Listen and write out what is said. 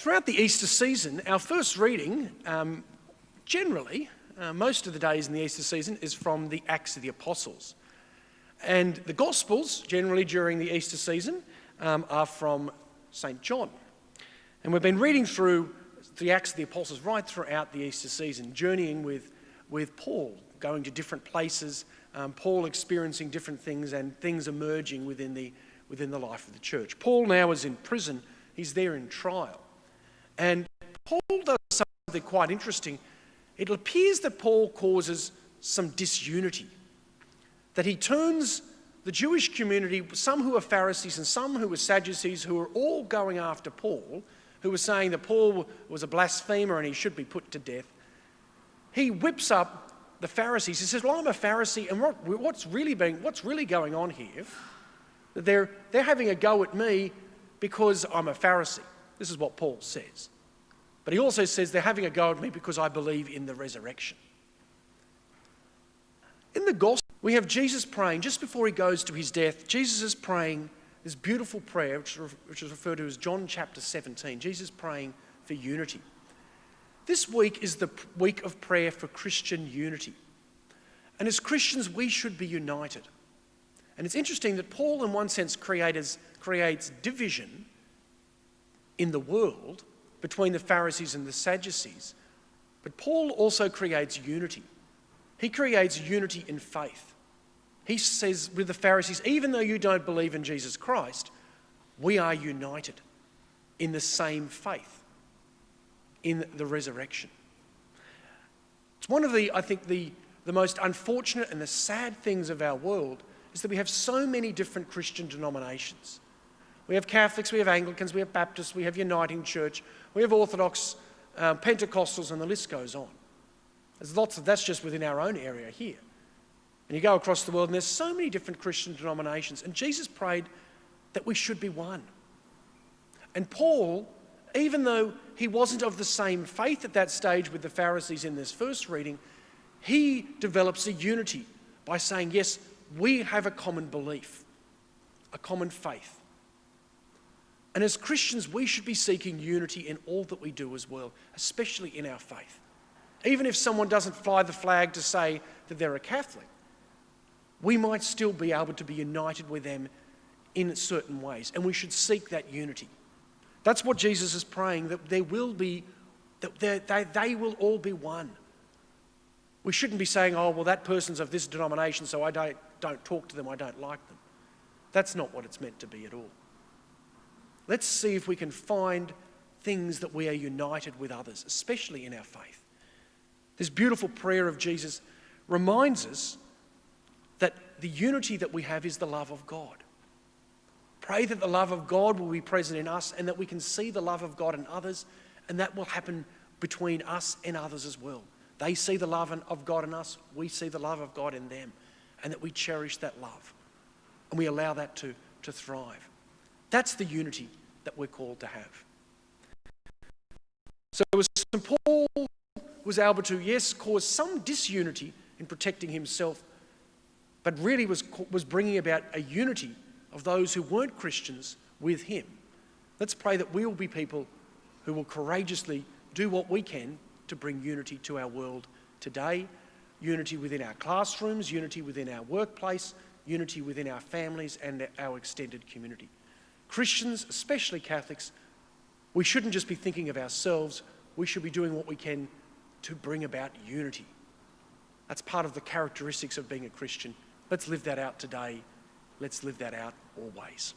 Throughout the Easter season, our first reading, generally, most of the days in the Easter season, is from the Acts of the Apostles. And the Gospels, generally during the Easter season, are from St. John. And we've been reading through the Acts of the Apostles right throughout the Easter season, journeying with Paul, going to different places, Paul experiencing different things and things emerging within the life of the church. Paul now is in prison. He's there in trial. And Paul does something quite interesting. It appears that Paul causes some disunity, that he turns the Jewish community, some who are Pharisees and some who are Sadducees, who are all going after Paul, who were saying that Paul was a blasphemer and he should be put to death. He whips up the Pharisees. He says, well, I'm a Pharisee, and what's really going on here? They're having a go at me because I'm a Pharisee. This is what Paul says. But he also says they're having a go at me because I believe in the resurrection. In the gospel, we have Jesus praying just before he goes to his death. Jesus is praying this beautiful prayer, which is referred to as John chapter 17. Jesus praying for unity. This week is the week of prayer for Christian unity. And as Christians, we should be united. And it's interesting that Paul, in one sense, creates division in the world between the Pharisees and the Sadducees. But Paul also creates unity. He creates unity in faith. He says with the Pharisees, even though you don't believe in Jesus Christ, we are united in the same faith, in the resurrection. It's one of the most unfortunate and the sad things of our world is that we have so many different Christian denominations. We have Catholics, we have Anglicans, we have Baptists, we have Uniting Church, we have Orthodox, Pentecostals, and the list goes on. There's lots of that's just within our own area here. And you go across the world and there's so many different Christian denominations. And Jesus prayed that we should be one. And Paul, even though he wasn't of the same faith at that stage with the Pharisees in this first reading, he develops a unity by saying, yes, we have a common belief, a common faith. And as Christians, we should be seeking unity in all that we do as well, especially in our faith. Even if someone doesn't fly the flag to say that they're a Catholic, we might still be able to be united with them in certain ways, and we should seek that unity. That's what Jesus is praying, that they will all be one. We shouldn't be saying, oh, well, that person's of this denomination, so I don't talk to them, I don't like them. That's not what it's meant to be at all. Let's see if we can find things that we are united with others, especially in our faith. This beautiful prayer of Jesus reminds us that the unity that we have is the love of God. Pray that the love of God will be present in us and that we can see the love of God in others, and that will happen between us and others as well. They see the love of God in us, we see the love of God in them, and that we cherish that love and we allow that to thrive. That's the unity that we're called to have. So St. Paul was able to, yes, cause some disunity in protecting himself, but really was bringing about a unity of those who weren't Christians with him. Let's pray that we will be people who will courageously do what we can to bring unity to our world today, unity within our classrooms, unity within our workplace, unity within our families and our extended community. Christians, especially Catholics, we shouldn't just be thinking of ourselves, we should be doing what we can to bring about unity. That's part of the characteristics of being a Christian. Let's live that out today. Let's live that out always.